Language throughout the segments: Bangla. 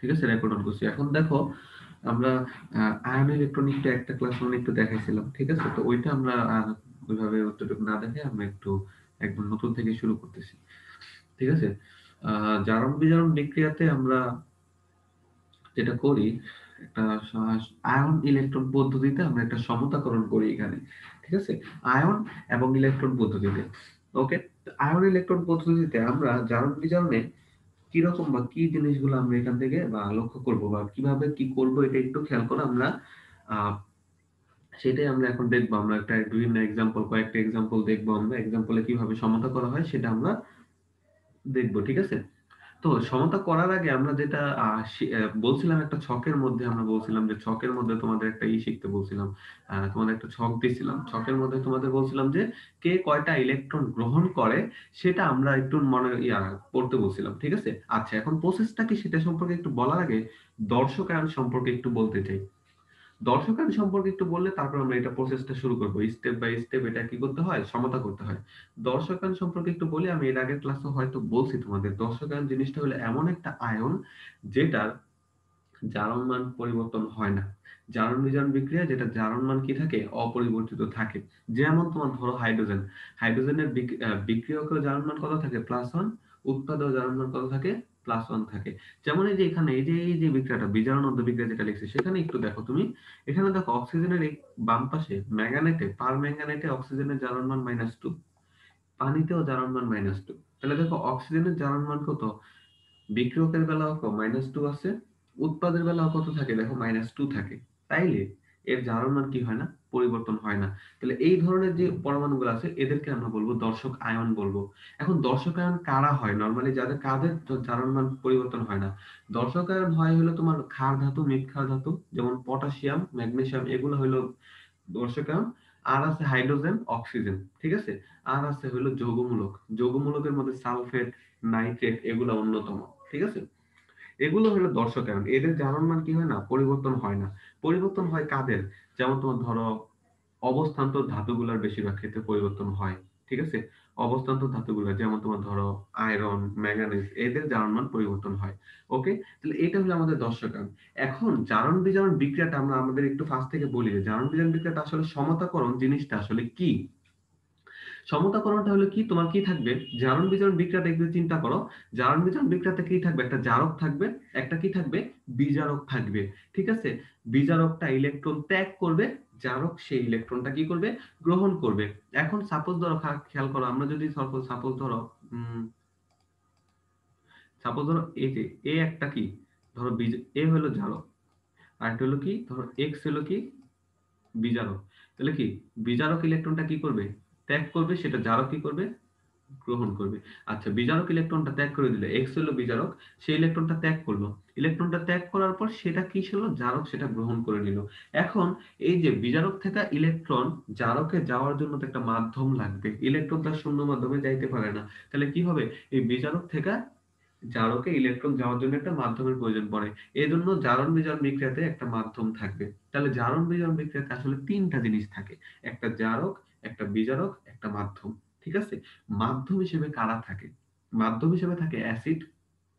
ঠিক আছে, রেকর্ড অন করছি। এখন দেখো আমরা আয়ন ইলেকট্রনিকটা একটা ক্লাস মানে একটু দেখাইছিলাম, ঠিক আছে? তো ওইটা আমরা আর ওইভাবে অতটুকু না দেখে আমরা একটু একদম নতুন থেকে শুরু করতেছি, ঠিক আছে? জারণ বিজারণ বিক্রিয়াতে আমরা যেটা করি, একটা আয়ন ইলেকট্রন পদ্ধতিতে আমরা একটা সমতাকরণ করি এখানে, ঠিক আছে? আয়ন এবং ইলেকট্রন পদ্ধতিতে। ওকে, আয়ন ইলেকট্রন পদ্ধতিতে আমরা জারণ বিজারণে কিরকম বা কি জিনিসগুলো আমরা এখান থেকে বা লক্ষ্য করব বা কিভাবে কি করব এটা একটু খেয়াল করে আমরা আহ সেটাই আমরা এখন দেখবো। আমরা একটা বিভিন্ন এক্সাম্পল, কয়েকটা এক্সাম্পল দেখবো, আমরা এক্সাম্পলে কিভাবে সমতা করা হয় সেটা আমরা দেখবো, ঠিক আছে? তো সমতা করার আগে আমরা যেটা বলছিলাম, একটা ছকের মধ্যে আমরা বলছিলাম যে ছকের মধ্যে তোমাদের একটা শিখতে বলছিলাম। তোমাদের একটা ছক দিয়েছিলাম, ছকের মধ্যে তোমাদের বলছিলাম যে কে কয়টা ইলেকট্রন গ্রহণ করে সেটা আমরা একটু মনে পড়তে বলছিলাম, ঠিক আছে? আচ্ছা, এখন প্রসেসটা কি সেটা সম্পর্কে একটু বলার আগে দর্শকায়ন সম্পর্কে একটু বলতে চাই। দর্শকায়ন সম্পর্কে একটু বললে তারপর আমরা এটা প্রসেসটা শুরু করবো, স্টেপ বাই স্টেপ এটা কি করতে হয়, সমতা করতে হয়। দর্শকায়ন সম্পর্কে একটু বলি। আমি এর আগের ক্লাসে হয়তো বলছি তোমাদের, দর্শকায়ন জিনিসটা হলো এমন একটা আয়ন যেটার জারণ মান পরিবর্তন হয় না। জারণ বিজারণ বিক্রিয়া যেটা জারণ মান কি থাকে, অপরিবর্তিত থাকে। যেমন তোমার ধরো হাইড্রোজেন, হাইড্রোজেনের বিক্রিয়কের জারণ মান কত থাকে, +1। উৎপাদক জারণ মান কত থাকে, +1 থাকে। যেমন এই যে এখানে এই যে বিক্রিয়াটা বিজারণ বিক্রিয়া যেটা লিখছি সেখানে একটু দেখো তুমি, এখানে দেখো অক্সিজেনের এই বাম পাশে ম্যাঙ্গানেটে, পার ম্যাঙ্গানেটে অক্সিজেনের জারণ মান -2, পানিতেও জারণ মান -2। তাহলে দেখো অক্সিজেনের জারণ মান কত, বিক্রিয়কের বেলাও -2 আছে, উৎপাদের বেলাও কত থাকে দেখো, -2 থাকে। তাইলে এর জারণ মান কি হয় না, পরিবর্তন হয় না। তাহলে এই ধরনের যে পরমাণুগুলো আছে এদেরকে আমরা বলবো দর্শক আয়ন বলবো। এখন দর্শক আয়ন কারা হয়, নরমালি যাদের কাদের জারণ মান পরিবর্তন হয় না। দর্শক আয়ন হয় হলো তোমার ক্ষার ধাতু, মৃৎ ক্ষার ধাতু, যেমন পটাশিয়াম, ম্যাগনেসিয়াম, এগুলো হলো দর্শক আয়ন। আর আছে হাইড্রোজেন, অক্সিজেন, ঠিক আছে? আর আছে হলো যৌগমূলক, যৌগমূলকের মধ্যে সালফেট, নাইট্রেট এগুলো অন্যতম, ঠিক আছে? এগুলো হলো দর্শকায়ন। এদের জারণ মান কি হয় না, পরিবর্তন হয় না। পরিবর্তন হয় কাদের, যেমন তোমার ধরো অবস্থান্তর ধাতুগুলোর বেশিরভাগ ক্ষেত্রে পরিবর্তন হয়, ঠিক আছে? অবস্থান্তর ধাতুগুলো যেমন তোমার ধরো আয়রন, ম্যাঙ্গানিজ, এদের জারণ মান পরিবর্তন হয়। ওকে, তাহলে এটা হলো আমাদের দর্শকায়ন। এখন জারণ বিজারণ বিক্রিয়াটা আমরা আমাদের একটু ফার্স্ট থেকে বলি যে জারণ বিজারণ বিক্রিয়াটা আসলে সমতাকরণ জিনিসটা আসলে কি। সমতাকরণটা হলো কি, তোমার কি থাকবে, জারণ বিজারণ বিক্রিয়াটা একটু চিন্তা করো। জারণ বিজারণ বিক্রিয়াতে কি থাকবে, একটা জারক থাকবে, একটা কি থাকবে, বিজারক থাকবে, ঠিক আছে? বিজারকটা ইলেকট্রন ত্যাগ করবে, জারক সেই ইলেকট্রনটা কি করবে, গ্রহণ করবে। এখন সাপোজ ধরো, খেয়াল করো, আমরা যদি সাপোজ ধরো এই যে এ একটা কি, ধরো এ হলো জারক, আর একটা হলো কি, ধরো এক্স হলো কি, বিজারক। তাহলে কি, বিজারক ইলেকট্রনটা কি করবে, ত্যাগ করবে, সেটা জারক কি করবে, গ্রহণ করবে। আচ্ছা, বিজারক ইলেকট্রনটা ত্যাগ করে দিলে, এক্স হলো বিজারক, সেই ইলেকট্রনটা ত্যাগ করলো। ইলেকট্রনটা ত্যাগ করার পর সেটা কি হলো, জারক, সেটা গ্রহণ করে নিল। এখন এই যে বিজারক থেকে ইলেকট্রন জারকে যাওয়ার জন্য তো একটা মাধ্যম লাগবে, ইলেকট্রন তার শূন্য মাধ্যমে যাইতে পারে না। তাহলে কি হবে, এই বিজারক থেকে জারকে ইলেকট্রন যাওয়ার জন্য একটা মাধ্যমের প্রয়োজন পড়ে। এই জন্য জারণ বিজারণ বিক্রিয়াতে একটা মাধ্যম থাকবে। তাহলে জারণ বিজারণ বিক্রিয়াতে আসলে তিনটা জিনিস থাকে, একটা জারক, একটা বিজারক, একটা মাধ্যম, ঠিক আছে? মাধ্যম হিসেবে কারা থাকে, মাধ্যম হিসেবে থাকে অ্যাসিড,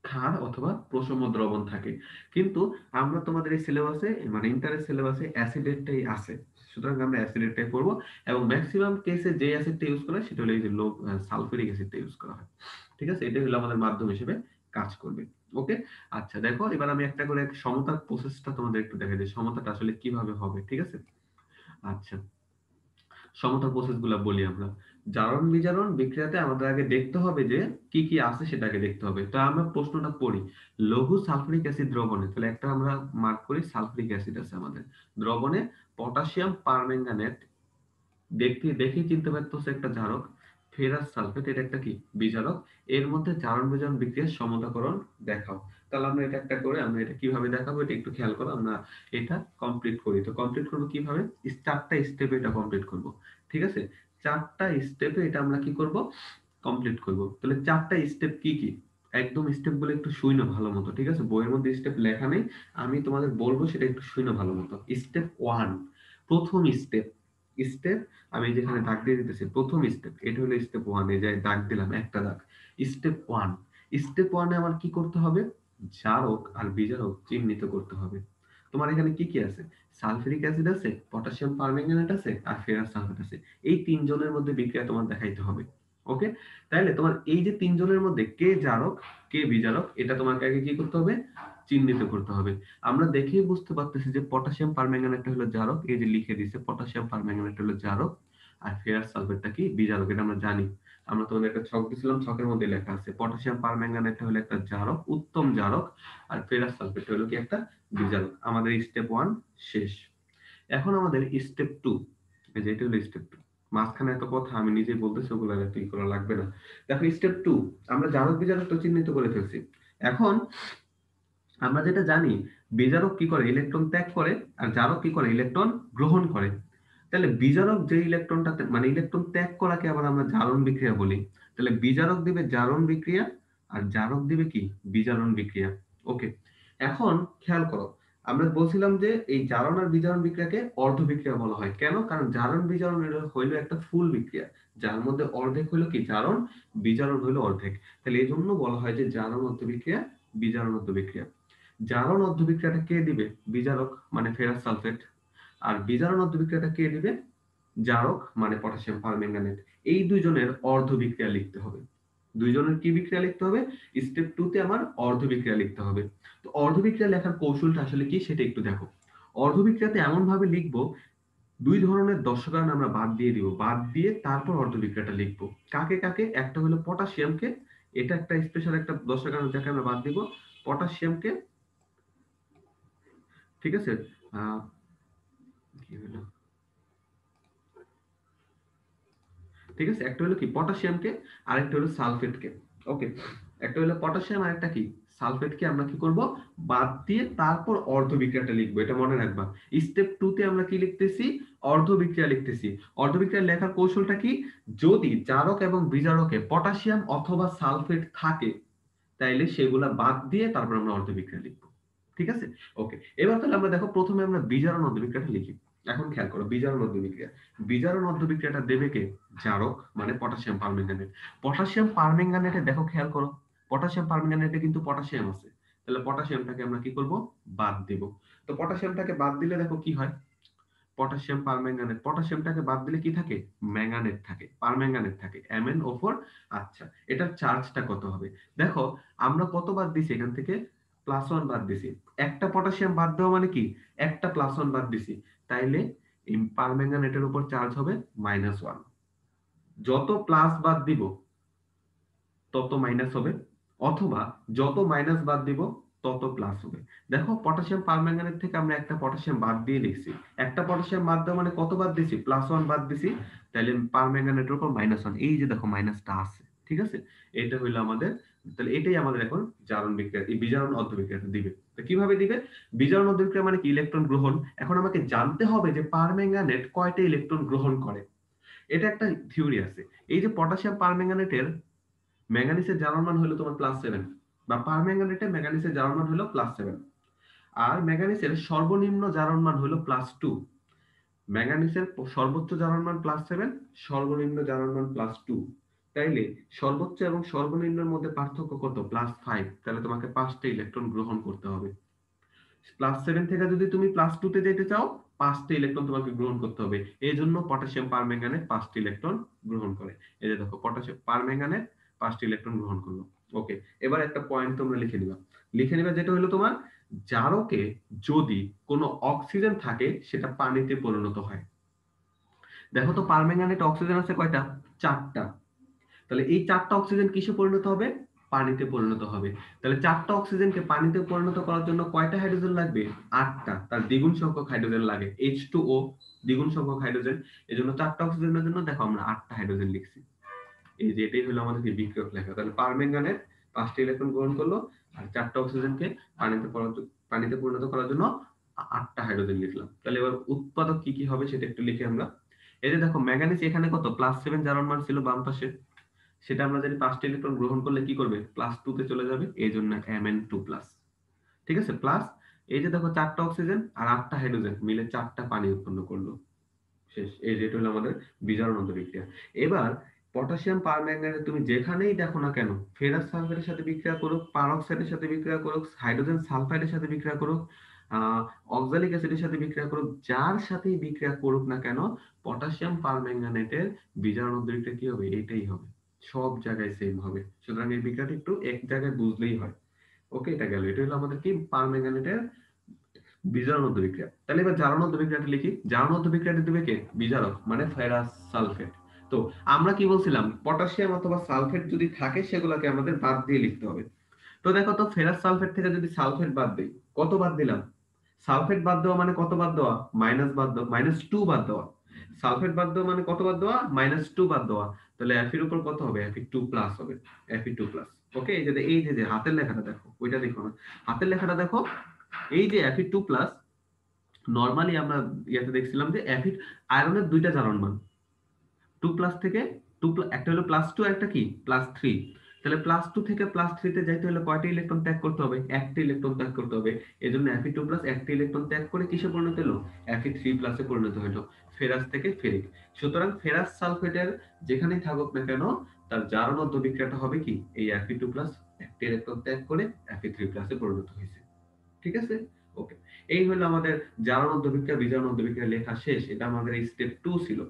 ক্ষার অথবা প্রশম দ্রবণ থাকে। কিন্তু আমরা তোমাদের এই সিলেবাসে মানে ইন্টারের সিলেবাসে অ্যাসিডেরটাই আছে, সুতরাং আমরা অ্যাসিডেরটাই পড়বো। এবং ম্যাক্সিমাম কেসে যে অ্যাসিডটা ইউজ করা হয় সেটা হলো এই যে লো সালফিউরিক অ্যাসিডটা ইউজ করা হয়, ঠিক আছে? এটা হলো আমাদের মাধ্যম হিসেবে কাজ করবে। ওকে, আচ্ছা দেখো, এবার আমি একটা করে সমতার প্রসেসটা তোমাদের একটু দেখাই দিই, সমতাটা আসলে কিভাবে হবে, ঠিক আছে? আচ্ছা, সমতার প্রসেস গুলা বলি আমরা। জারণ বিজারণ বিক্রিয়াতে আমাদের আগে দেখতে হবে যে কি কি আছে সেটাকে দেখতে হবে। তো আমরা প্রশ্নটা পড়ি, লঘু সালফুরিক অ্যাসিড দ্রবণে, তাহলে একটা আমরা মার্ক করি, সালফুরিক অ্যাসিড আছে আমাদের দ্রবণে, পটাশিয়াম পারম্যাঙ্গানেট, দেখতে দেখেই চিনতে পারতেছে একটা জারক, ফেরাস সালফেট, এটা একটা কি, বিজারক। এর মধ্যে জারণ বিজারণ বিক্রিয়ার সমতাকরণ দেখাও। তাহলে আমরা এটা একটা করে আমরা এটা কিভাবে দেখাবো এটা একটু খেয়াল করো। আমরা এটা কমপ্লিট করি। তো কমপ্লিট করবো কিভাবে, চারটা স্টেপে এটা কমপ্লিট করব, ঠিক আছে? চারটা স্টেপে এটা আমরা কি করব, কমপ্লিট করব। তাহলে চারটা স্টেপ কি কি, একদম স্টেপ গুলো একটু শুইনো ভালো মতো, ঠিক আছে? বইয়ের মধ্যে স্টেপ লেখা নেই, আমি তোমাদের বলবো সেটা একটু শুইনো ভালো মতো। স্টেপ 1, প্রথম স্টেপ, স্টেপ আমি যেখানে দাগ দিয়ে দিতেছি, প্রথম স্টেপ, এটা হলো স্টেপ 1, এই যে দাগ দিলাম একটা দাগ, স্টেপ 1। স্টেপ 1 এ আমার কি করতে হবে, জারক আর বিজারক চিহ্নিত করতে হবে। তোমার এখানে কি কি আছে? সালফিউরিক অ্যাসিড আছে, পটাশিয়াম পারম্যাঙ্গানেট আছে, আর ফেরাস সালফেট আছে। এই তিনজনের মধ্যে বিক্রিয়া তোমার দেখাইতে হবে। ওকে, তাহলে তোমার এই যে তিনজনের মধ্যে কে জারক কে বিজারক এটা তোমাকে আগে কি করতে হবে? চিহ্নিত করতে হবে। আমরা দেখেই বুঝতে পারতেছি যে পটাশিয়াম পারম্যাঙ্গানেটটা হলো জারক, এই যে লিখে দিছে পটাশিয়াম পারম্যাঙ্গানেট হলো জারক, আর ফেরাস সালফেটটা কি বিজারক, এটা আমরা জানি। আমরা তোমাদের একটা ছক দিছিলাম, ছকের মধ্যে লেখা আছে পটাশিয়াম পারম্যাঙ্গানেট হলো একটা জারক, উত্তম জারক, আর ফেরাস সালফেট হলো কি একটা বিজারক। আমাদের স্টেপ 1 শেষ। এখন আমাদের স্টেপ 2, এই যে এটা হলো স্টেপ 2। মাঝখানে এত কথা আমি নিজেই বলতেছি, ওগুলো আর এত করা লাগবে না। দেখো স্টেপ 2, আমরা জারক বিজারক তো চিহ্নিত করে ফেলছি। এখন আমরা যেটা জানি, বিজারক কি করে? ইলেকট্রন ত্যাগ করে, আর জারক কি করে? ইলেকট্রন গ্রহণ করে। তাহলে বিজারক যে ইলেকট্রনটা মানে ইলেকট্রন ত্যাগ করাকে আবার আমরা জারণ বিক্রিয়া বলি। তাহলে বিজারক দিবে জারণ বিক্রিয়া, আর জারক দিবে কি? বিজারণ বিক্রিয়া। ওকে, এখন খেয়াল করো, আমরা বলছিলাম যে এই জারণ আর বিজারণ বিক্রিয়াকে অর্ধ বিক্রিয়া বলা হয়। কেন? কারণ জারণ বিজারণ হইলো একটা ফুল বিক্রিয়া, যার মধ্যে অর্ধেক হইলো কি জারণ, বিজারণ হইলো অর্ধেক। তাহলে এই জন্য বলা হয় যে জারণ অর্ধ বিক্রিয়া, বিজারণ অর্ধ বিক্রিয়া। জারণ অর্ধ বিক্রিয়াটা কে দিবে? বিজারক মানে ফেরাস সালফেট। আর বিজারণ অর্ধ বিক্রিয়াটা কে দিবে? জারক মানে পটাশিয়াম পারম্যাঙ্গানেট। এই দুইজনের অর্ধ বিক্রিয়া লিখতে হবে। দুইজনের কি বিক্রিয়া লিখতে হবে? স্টেপ 2 তে আমার অর্ধ বিক্রিয়া লিখতে হবে। তো অর্ধ বিক্রিয়া লেখার কৌশলটা আসলে কি সেটা একটু দেখো। অর্ধ বিক্রিয়াতে এমন ভাবে লিখবো, দুই ধরনের দশকারণ আমরা বাদ দিয়ে দিব, বাদ দিয়ে তারপর অর্ধ বিক্রিয়াটা লিখবো। কাকে কাকে? একটা হলো পটাশিয়ামকে, এটা একটা স্পেশাল একটা দশকারণ যাকে আমরা বাদ দিব, পটাশিয়ামকে। ঠিক আছে, আহ কি হলো, ঠিক আছে, একটা হলো কি পটাশিয়ামকে, আরেকটা হলো সালফেটকে। ওকে, একটা হলো পটাশিয়াম আর একটা কি সালফেটকে আমরা কি করব? বাদ দিয়ে তারপর অর্ধ বিক্রিয়াটা লিখবো। এটা মনে রাখবা। স্টেপ 2 তে আমরা কি লিখতেছি? অর্ধ বিক্রিয়া লিখতেছি। অর্ধ বিক্রিয়া লেখার কৌশলটা কি? যদি জারক এবং বিজারকে পটাশিয়াম অথবা সালফেট থাকে, তাইলে সেগুলা বাদ দিয়ে তারপর আমরা অর্ধ বিক্রিয়া লিখবো। ঠিক আছে? ওকে, এবার তাহলে আমরা দেখো প্রথমে আমরা বিজারণ অর্ধ বিক্রিয়াটা লিখি। এখন খেয়াল করো বিজারণ অর্ধ বিক্রিয়া। বিজারণ অর্ধ বিক্রিয়াটা দেবে কে? জারক মানে পটাশিয়াম পারম্যাঙ্গানেট। পটাশিয়াম পারম্যাঙ্গানেটে দেখো খেয়াল করো, পটাশিয়াম পারম্যাঙ্গানেটে কিন্তু পটাশিয়াম আছে। তাহলে পটাশিয়ামটাকে আমরা কি করব? বাদ দেব। তো পটাশিয়ামটাকে বাদ দিলে দেখো কি হয়? পটাশিয়াম পারম্যাঙ্গানেট, পটাশিয়ামটাকে বাদ দিলে কি থাকে? ম্যাঙ্গানেট থাকে, পারম্যাঙ্গানেট থাকে, MnO4। আচ্ছা, এটার চার্জটা কত হবে? দেখো, আমরা কত বাদ দিছি এখান থেকে? +1 বাদ দিছি। একটা পটাশিয়াম বাদ দেওয়া মানে কি? একটা +1 বাদ দিছি। তাইলে এই পারম্যাঙ্গানেটের উপর চার্জ হবে -1। যত প্লাস বাদ দিব তত মাইনাস হবে, অথবা যত মাইনাস বাদ দিব তত প্লাস হবে। দেখো পটাশিয়াম পারম্যাঙ্গানেট থেকে আমরা একটা পটাশিয়াম বাদ দিয়ে লিখছি। একটা পটাশিয়াম বাদ দেওয়া মানে কত বাদ দিছি? +1 বাদ দিছি। তাহলে পারম্যাঙ্গানেটের উপর -1। এই যে দেখো মাইনাসটা আছে। ঠিক আছে, এটা হইলো আমাদের। তাহলে এটাই আমাদের এখন জারণ বিক্রিয়া, এই বিজারণ অর্ধ বিক্রিয়াটা দিবে। তো কিভাবে দিবে? বিজারণ অর্ধ বিক্রিয়া মানে কি? ইলেকট্রন গ্রহণ। এখন আমাকে জানতে হবে যে পারম্যাঙ্গানেট কয়টা ইলেকট্রন গ্রহণ করে। এটা একটা থিওরি আছে। এই যে পটাশিয়াম পারম্যাঙ্গানেটের ম্যাঙ্গানিসের জারণ মান হলো তোমার +7, বা পারম্যাঙ্গানেটে ম্যাঙ্গানিসের জারণ মান হলো +7। আর ম্যাঙ্গানিসের সর্বনিম্ন জারণ মান হলো +2। ম্যাঙ্গানিসের সর্বোচ্চ জারণ মান +7, সর্বনিম্ন জারণ মান +2। তাইলে সর্বোচ্চ এবং সর্বনিম্নের মধ্যে পার্থক্য কত? +5। তাহলে তোমাকে 5টা ইলেকট্রন গ্রহণ করতে হবে। +7 থেকে যদি তুমি +2 তে যেতে চাও, 5টা ইলেকট্রন তোমাকে গ্রহণ করতে হবে। এই জন্য পটাশিয়াম পারম্যাঙ্গানেট 5টা ইলেকট্রন গ্রহণ করে। এই যে দেখো পটাশিয়াম পারম্যাঙ্গানেট 5টা ইলেকট্রন গ্রহণ করলো। ওকে, এবার একটা পয়েন্ট তোমরা লিখে নিবা। লিখে নিবা যেটা হলো তোমার, জারকে যদি কোনো অক্সিজেন থাকে সেটা পানিতে পরিণত হয়। দেখো তো পারম্যাঙ্গানেট অক্সিজেন আছে কয়টা? 4টা। তাহলে এই 4টা অক্সিজেন কিসে পরিণত হবে? পানিতে পরিণত হবে। তাহলে 4টা অক্সিজেনকে পানিতে পরিণত করার জন্য কয়টা হাইড্রোজেন লাগবে? 8টা। তার দ্বিগুণ সংখ্যক হাইড্রোজেন লাগে, H2O, দ্বিগুণ সংখ্যক হাইড্রোজেন। এজন্য 4টা অক্সিজেনের জন্য দেখো আমরা 8টা হাইড্রোজেন লিখছি। এই যে এটাই হলো আমাদের বিক্রিয়ক লেখা। তাহলে পারম্যাঙ্গানেট 5টা ইলেকট্রন গ্রহণ করলো, আর 4টা অক্সিজেনকে পানিতে পরিণত করার জন্য 8টা হাইড্রোজেন লিখলাম। তাহলে এবার উৎপাদক কি কি হবে সেটা একটু লিখে আমরা। এই যে দেখো ম্যাঙ্গানিজ এখানে কত? +7 জারণ মান ছিল বাম পাশে। সেটা আমরা জানি 5টা ইলেকট্রন গ্রহণ করলে কি করবে? +2 তে চলে যাবে। এই জন্য Mn2+। ঠিক আছে, প্লাস এই যে দেখো 4টা অক্সিজেন আর 8টা হাইড্রোজেন মিলে 4টা পানি উৎপন্ন করলো। শেষ। এই যেটা হলো আমাদের বিজারণ অন্তরীক্রিয়া। এবার পটাশিয়াম পারম্যাঙ্গানেট তুমি যেখানেই দেখো না কেন, ফেরাস সালফেটের সাথে বিক্রিয়া করুক, পারঅক্সাইডের সাথে বিক্রিয়া করুক, হাইড্রোজেন সালফাইডের সাথে বিক্রিয়া করুক, অক্সালিক অ্যাসিডের সাথে বিক্রিয়া করুক, যার সাথেই বিক্রিয়া করুক না কেন, পটাশিয়াম পারম্যাঙ্গানেটের বিজারণ বিক্রিয়া কি হবে? এটাই হবে, সব জায়গায় সেম হবে। সুতরাং এই বিক্রিয়াটা একটু এক জায়গায় বুঝলেই হয়। ওকে, এটা গেল। এটা হলো আমাদের কি পারম্যাঙ্গানেটের বিজারণ বিক্রিয়া। তাহলে এবার জারণ বিক্রিয়াটা লিখি। জারণ বিক্রিয়াটা দিবে কে? বিজারক, মানে ফেরাস সালফেট। তো আমরা কি বলছিলাম, পটাশিয়াম অথবা সালফেট যদি থাকে সেগুলোকে আমাদের বাদ দিয়ে লিখতে হবে। তো দেখো তো, ফেরাস সালফেট থেকে যদি সালফেট বাদ দেই, কত বাদ দিলাম? সালফেট বাদ দেওয়া মানে কত বাদ দেওয়া? মাইনাস বাদ দেওয়া, -2 বাদ দেওয়া। সালফেট বাদ দেওয়া মানে কত বাদ দেওয়া? -2 বাদ দেওয়া। তাহলে Fe এর উপর কত হবে? Fe2+ হবে। Fe2+। ওকে, এই যে হাতের লেখাটা দেখো, ওইটা দেখো না, হাতের লেখাটা দেখো। এই যে Fe2+, নরমালি আমরা ইয়াতে দেখছিলাম যে আয়রনের দুইটা জারণ মান, 2+ থেকে একটা হলো +2, একটা কি +3। তাহলে +2 থেকে +3 তে যাইতে হলে কয়টা ইলেকট্রন ত্যাগ করতে হবে? একটা ইলেকট্রন ত্যাগ করতে হবে। এজন্য Fe2+ একটা ইলেকট্রন ত্যাগ করে কিসে পরিণত হলো? Fe3+ এ পরিণত হলো, ফেরাস থেকে ফেরিক। সুতরাং ফেরাস সালফেটের যেখানেই থাকুক না কেন, তার জারণ বিক্রিয়াটা হবে কি? এই Fe2+ একটা ইলেকট্রন ত্যাগ করে Fe3+ এ পরিণত হয়েছে। ঠিক আছে? ওকে, এই হলো আমাদের জারণ বিক্রিয়া বিজারণ বিক্রিয়া লেখা শেষ। এটা আমাদের এই স্টেপ 2 ছিল।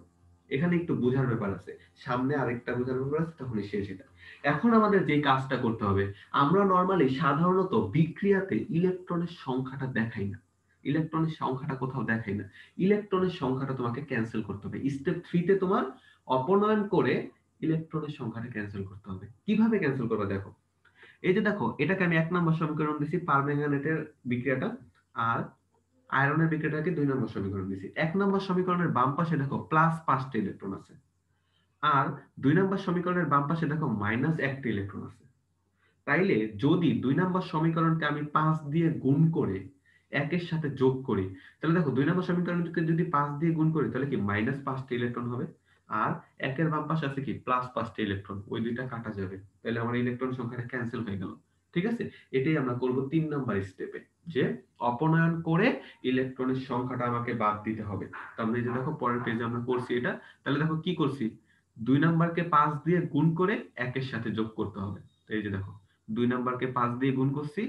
এখানে একটু বোঝার ব্যাপার আছে, সামনে আরেকটা বোঝার ব্যাপার আছে, তখনই শেষ এটা। এখন আমাদের যে কাজটা করতে হবে, আমরা নরমালি সাধারণত বিক্রিয়াতে ইলেকট্রনের সংখ্যাটা দেখাই না। ইলেকট্রনের সংখ্যাটা কোথাও দেখাই না। ইলেকট্রনের সংখ্যাটা তোমাকে ক্যান্সেল করতে হবে। স্টেপ 3 তে তোমার অপনয়ন করে ইলেকট্রনের সংখ্যাটা ক্যান্সেল করতে হবে। কিভাবে ক্যান্সেল করবে দেখো। এই যে দেখো, এটাকে আমি 1 নম্বর সমীকরণ দিছি, পারম্যাঙ্গানেটের বিক্রিয়াটা, আর আয়রনের বিক্রিয়াটাকে 2 নম্বর সমীকরণ দিছি। 1 নম্বর সমীকরণের বাম পাশে দেখো +5টা ইলেকট্রন আছে, আর 2 নম্বর সমীকরণের বাম পাশে দেখো -1টা ইলেকট্রন আছে। তাইলে যদি 2 নম্বর সমীকরণকে আমি 5 দিয়ে গুণ করে 1 এর সাথে যোগ করি, তাহলে দেখো 2 নম্বর সমীকরণকে যদি 5 দিয়ে গুণ করি তাহলে কি -5টা ইলেকট্রন হবে, আর 1 এর বাম পাশে আছে কি +5টা ইলেকট্রন, ওই দুইটা কাটা যাবে। তাহলে আমার ইলেকট্রন সংখ্যাটা ক্যান্সেল হয়ে গেল। ঠিক আছে? এটাই আমরা করব 3 নাম্বার স্টেপে, যে অপনয়ন করে ইলেকট্রনের সংখ্যাটা আমাকে বাদ দিতে হবে। তো আমরা এই যে দেখো পরের পেজে আমরা করছি এটা। তাহলে দেখো কি করছি, 2 নাম্বারকে 5 দিয়ে গুণ করে 1 এর সাথে যোগ করতে হবে। তো এই যে দেখো, 2 নাম্বারকে 5 দিয়ে গুণ করছি,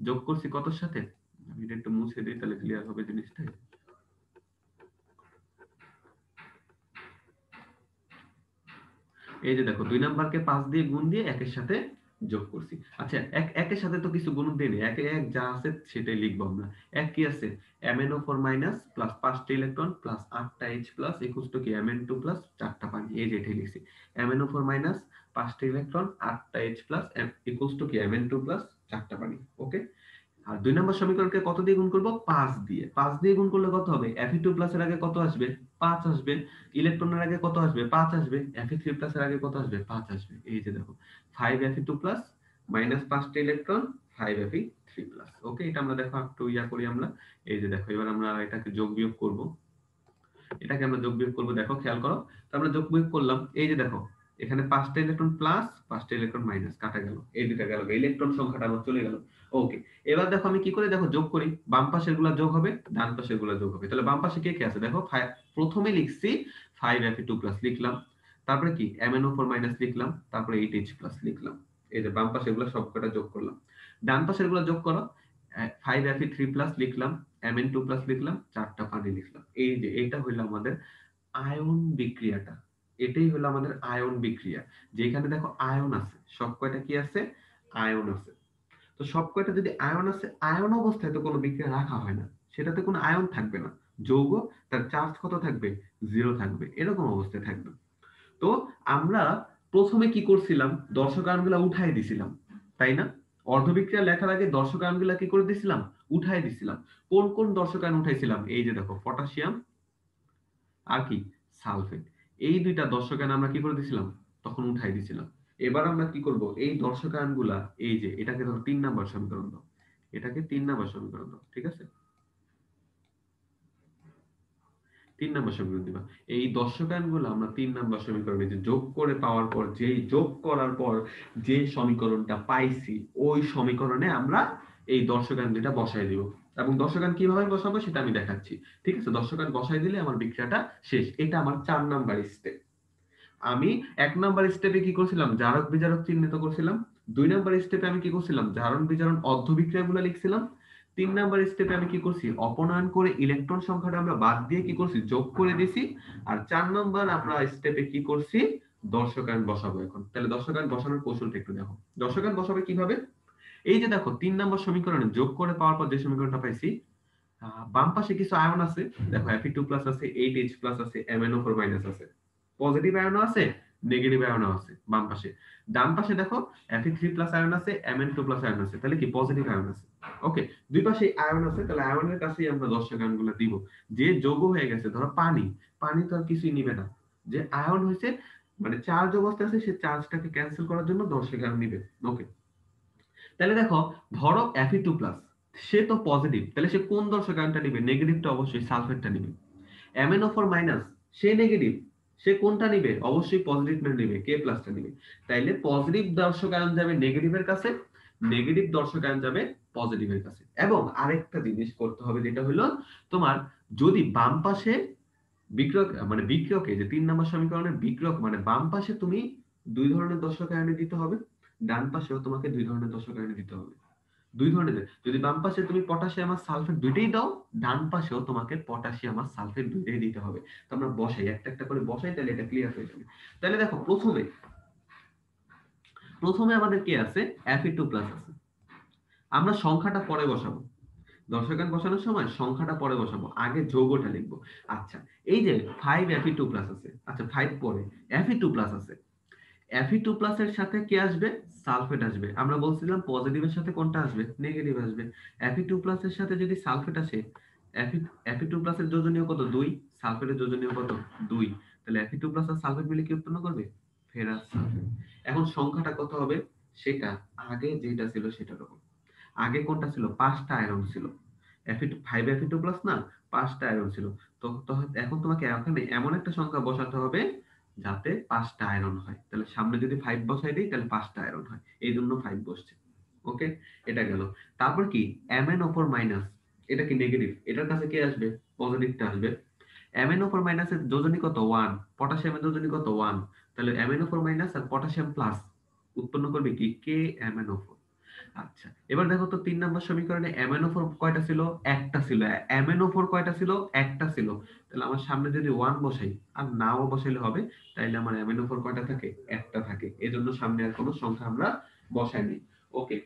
যোগ করছি কতর সাথে? আমি এটা একটু মুছে দিই, তাহলে ক্লিয়ার হবে জিনিসটা। এই যে দেখো, 2 নাম্বারকে 5 দিয়ে গুণ দিয়ে 1 এর সাথে যোগ করছি। আচ্ছা, একের সাথে তো কিছু গুণ দেয়নি, একে এক যা আছে সেটাই লিখবো আমরা। এক কি আছে? MnO4- প্লাস 5টা ইলেকট্রন প্লাস 8টা H প্লাস ইকুয়ালস টু কি Mn2 প্লাস 4টা পানি। এই যে এটাই লিখছি, MnO4- 5টা ইলেকট্রন 8টা H প্লাস ইকুয়ালস টু কি Mn2 প্লাস 4টা পানি। ওকে, আর 2 নম্বর সমীকরণকে কত দিয়ে গুণ করব? 5 দিয়ে। 5 দিয়ে গুণ করলে কত হবে? Fe2+ এর আগে কত আসবে? 5 আসবে। ইলেকট্রনের আগে কত আসবে? 5 আসবে। Fe3+ এর আগে কত আসবে? 5 আসবে। এই যে দেখো, 5Fe2+ মাইনাস 5টা ইলেকট্রন 5Fe3+। ওকে, এটা আমরা দেখো একটু ইয়া করি আমরা। এই যে দেখো, এবার আমরা এটাকে যোগ বিয়োগ করব। এটাকে আমরা যোগ বিয়োগ করব, দেখো খেয়াল করো। তো আমরা যোগ বিয়োগ করলাম, এই যে দেখো, এখানে 5টা ইলেকট্রন প্লাস 5টা ইলেকট্রন মাইনাস, কাটা গেল, এই দুটো গেল, ইলেকট্রন সংখ্যাটা আমার চলে গেল। ওকে, এবার দেখো আমি কি করে, দেখো যোগ করি, বাম পাশের গুলা যোগ হবে, ডান পাশের গুলা যোগ হবে। তাহলে বাম পাশে কে কে আছে দেখো, প্রথমে লিখছি 5Fe2+ লিখলাম, তারপরে কি MnO4- লিখলাম, তারপরে 8H+ লিখলাম। এই যে বাম পাশের গুলা সবকটা যোগ করলাম। ডান পাশের গুলা যোগ করো, 5Fe3+ লিখলাম, Mn2+ লিখলাম, 4টা পানি লিখলাম। এই যে এটা হইলো আমাদের আয়ন বিক্রিয়াটা। এটাই হলো আমাদের আয়ন বিক্রিয়া, যেখানে দেখো আয়ন আছে, সব কয়টা কি আছে? আয়ন আছে। তো সব কয়টা যদি আয়ন আছে, আয়ন অবস্থায় তো কোনো বিক্রিয়া রাখা হয় না, সেটাতে কোনো আয়ন থাকবে না। যৌগ, তার চার্জ কত থাকবে? 0 থাকবে, এরকম অবস্থায় থাকবে। তো আমরা প্রথমে কি করছিলাম, দর্শক আয়নগুলা উঠাই দিছিলাম, তাই না? অর্ধবিক্রিয়া লেখার আগে দর্শক আয়নগুলা কি করে দিছিলাম? উঠাই দিছিলাম। কোন কোন দর্শক আয়ন উঠাইছিলাম? এই যে দেখো, পটাশিয়াম আর কি সালফেট, এই দুইটা দর্শকায়ন আমরা কি করে দিছিলাম? তখন উঠাই দিছিলাম। এবার আমরা কি করব, এই দর্শকায়নগুলা, এই যে এটাকে ধরো 3 নাম্বার সমীকরণ দাও, এটাকে 3 নাম্বার সমীকরণ দাও, ঠিক আছে? 3 নাম্বার সমীকরণ দিবা। এই দর্শকায়নগুলো আমরা 3 নাম্বার সমীকরণে যে যোগ করে পাওয়ার পর, যেই যোগ করার পর যে সমীকরণটা পাইছি, ওই সমীকরণে আমরা এই দর্শকায়ন দুইটা বসাই দিব। এবং দর্শকায়ন কিভাবে বসাবো সেটা আমি দেখাচ্ছি। ঠিক আছে? দর্শকায়ন বসাই দিলে আমার বিক্রিয়াটা শেষ। এটা আমার 4 নাম্বার স্টেপ। আমি 1 নাম্বার স্টেপে কি করছিলাম, জারক বিজারক চিহ্নিত করছিলাম। 2 নাম্বার স্টেপে আমি কি করছিলাম, জারণ বিজারণ অর্ধ বিক্রিয়াগুলো লিখছিলাম। 3 নাম্বার স্টেপে আমি কি করছি, অপনয়ন করে ইলেকট্রন সংখ্যাটা আমরা বাদ দিয়ে কি করছি, যোগ করে দিছি। আর 4 নাম্বার আমরা স্টেপে কি করছি, দর্শকায়ন বসাবো এখন। তাহলে দর্শকায়ন বসানোর কৌশলটা একটু দেখো। দর্শকায়ন বসাবে কিভাবে, এই যে দেখো 3 নাম্বার সমীকরণে যোগ করে পাওয়ার পর যে সমীকরণটা পাইছি, বাম পাশে কিছু আয়ন আছে, দেখো Fe2+ আছে, 8H+ আছে, MnO4- আছে। পজিটিভ আয়নও আছে, নেগেটিভ আয়নও আছে বাম পাশে। ডান পাশে দেখো Fe3+ আয়ন আছে, Mn2+ আয়ন আছে, তাহলে কি পজিটিভ আয়ন আছে। ওকে, দুই পাশে আয়ন আছে, তাহলে আয়নের কাছেই আমরা দর্শক আয়নগুলো দিব। যে যৌগ হয়ে গেছে, ধরো পানি, পানি তো আর কিছুই নিবে না, যে আয়ন হয়েছে মানে চার্জ অবস্থায় আছে, সে চার্জটাকে ক্যান্সেল করার জন্য দর্শক আয়ন নিবে। ওকে, তাহলে দেখো, ধরো Fe2+, সে তো পজিটিভ, তাহলে সে কোন দর্শক আয়নটা নিবে, নেগেটিভটা অবশ্যই সালফেটটা নিবে। MnO4- সে নেগেটিভ, সে কোনটা নিবে, অবশ্যই পজিটিভটা নিবে, K+টা নিবে। তাইলে পজিটিভ দর্শক আয়ন যাবে নেগেটিভের কাছে, নেগেটিভ দর্শক আয়ন যাবে পজিটিভের কাছে। এবং আরেকটা জিনিস করতে হবে, যেটা হলো তোমার, যদি বাম পাশে বিক্রয়ক মানে বিক্রিয়কে, যে 3 নম্বর সমীকরণের বিক্রিয়ক মানে বাম পাশে তুমি 2 ধরনের দর্শক আয়নে দিতে হবে, ডান পাশেও তোমাকে 2 ধরনের দর্শক আয়নে দিতে হবে। 2 ধরনের, যদি বাম পাশে তুমি পটাশিয়াম আর সালফেট দুইটাই দাও, ডান পাশেও তোমাকে পটাশিয়াম আর সালফেট দুইটাই দিতে হবে। তো আমরা বসাই, একটা একটা করে বসাই, তাহলে এটা ক্লিয়ার হয়ে যাবে। তাহলে দেখো, প্রথমে প্রথমে আমাদের কি আছে, Fe2+ আছে। আমরা সংখ্যাটা পরে বসাবো, দর্শকায়ন বসানোর সময় সংখ্যাটা পরে বসাবো, আগে যৌগটা লিখবো। আচ্ছা, এই যে 5 Fe2+ আছে, আচ্ছা 5 পরে Fe2+ আছে, Fe2+ এর সাথে কি আসবে, সালফেট আসবে। আমরা বলছিলাম পজিটিভের সাথে কোনটা আসবে, নেগেটিভ আসবে। Fe2+ এর সাথে যদি সালফেট আসে, Fe2+ এর যোজনীয় কত, 2, সালফেটের যোজনীয় কত, 2। তাহলে Fe2+ আর সালফেট মিলে কি উৎপন্ন করবে, ফেরাস সালফেট। এখন সংখ্যাটা কত হবে, সেটা আগে যেটা ছিল সেটার উপর। আগে কোনটা ছিল, 5টা আয়রন ছিল। Fe2+ না, 5টা আয়রন ছিল। তো এখন তোমাকে এখানে এমন একটা সংখ্যা বসাতে হবে যাতে 5টা আয়রন হয়। তাহলে সামনে যদি 5 বসাই দিই, তাহলে 5টা আয়রন হয়, এই জন্য 5 বসছে। ওকে, এটা গেল। তারপর কি, Mn O4-, এটা কি নেগেটিভ, এটার কাছে কি আসবে, পজিটিভটা আসবে। Mn O4- এর যোজনী কত, 1, পটাশিয়ামের যোজনী কত, 1। তাহলে Mn O4- আর পটাশিয়াম প্লাস উৎপন্ন করবে কি, KMnO4। আচ্ছা, এবার দেখো তো 3 নম্বর সমীকরণে MnO4 কয়টা ছিল, একটা ছিল। MnO4 কয়টা ছিল, একটা ছিল। তাহলে আমার সামনে যদি 1 বসাই, আর নাও বসাইলে হবে, তাইলে আমার MnO4 কয়টা থাকে, একটা থাকে। এজন্য সামনে আর কোনো সংখ্যা আমরা বসাইনি। ওকে,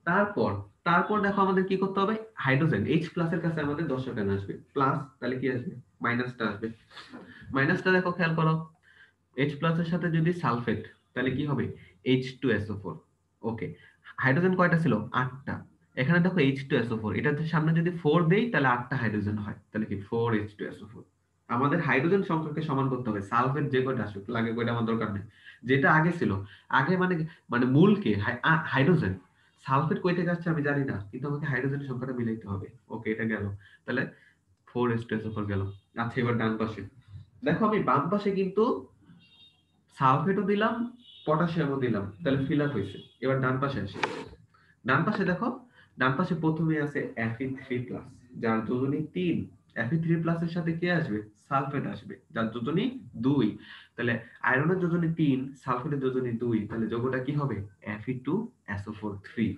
তারপর তারপর দেখো আমাদের কি করতে হবে, হাইড্রোজেন H+ এর কাছে আমাদের দর্শকায়ন আসবে প্লাস, তাহলে কি আসবে, মাইনাসটা আসবে। মাইনাসটা দেখো, খেয়াল করো, H+ এর সাথে যদি সালফেট, তাহলে কি হবে, H2SO4। ওকে, হাইড্রোজেন কয়টা ছিল, 8টা। এখানে দেখো H2SO4, এটাতে সামনে যদি 4 দেই, তাহলে 8টা হাইড্রোজেন হয়, তাহলে কি 4H2SO4। আমাদের হাইড্রোজেন সংখ্যাকে সমান করতে হবে, সালফেট যে কয়টা আসুক, লাগে কয়টা আমার দরকার নেই। যেটা আগে ছিল, আগে মানে মানে মূল কে, হাইড্রোজেন। সালফেট কই থেকে আসছে আমি জানি না, কিন্তু আমাকে হাইড্রোজেনের সংখ্যাটা মিলাইতে হবে। ওকে, এটা গেল। তাহলে 4H2SO4 গেল। আচ্ছা, এবার ডান পাশে দেখো, আমি বাম পাশে কিন্তু সালফেটও দিলাম, পটাশিয়ামও দিলাম, তাহলে ফিল আপ হয়েছে। এবার ডান পাশে আসি। ডান পাশে দেখো, ডান পাশে প্রথমে আছে Fe3+, যার যোজনী 3। Fe3+ এর সাথে কে আসবে, সালফেট আসবে, যার যোজনী 2। তাহলে আয়রনের যোজনী 3, সালফেটের যোজনী 2, তাহলে যোগটা কি হবে, Fe2SO4 3।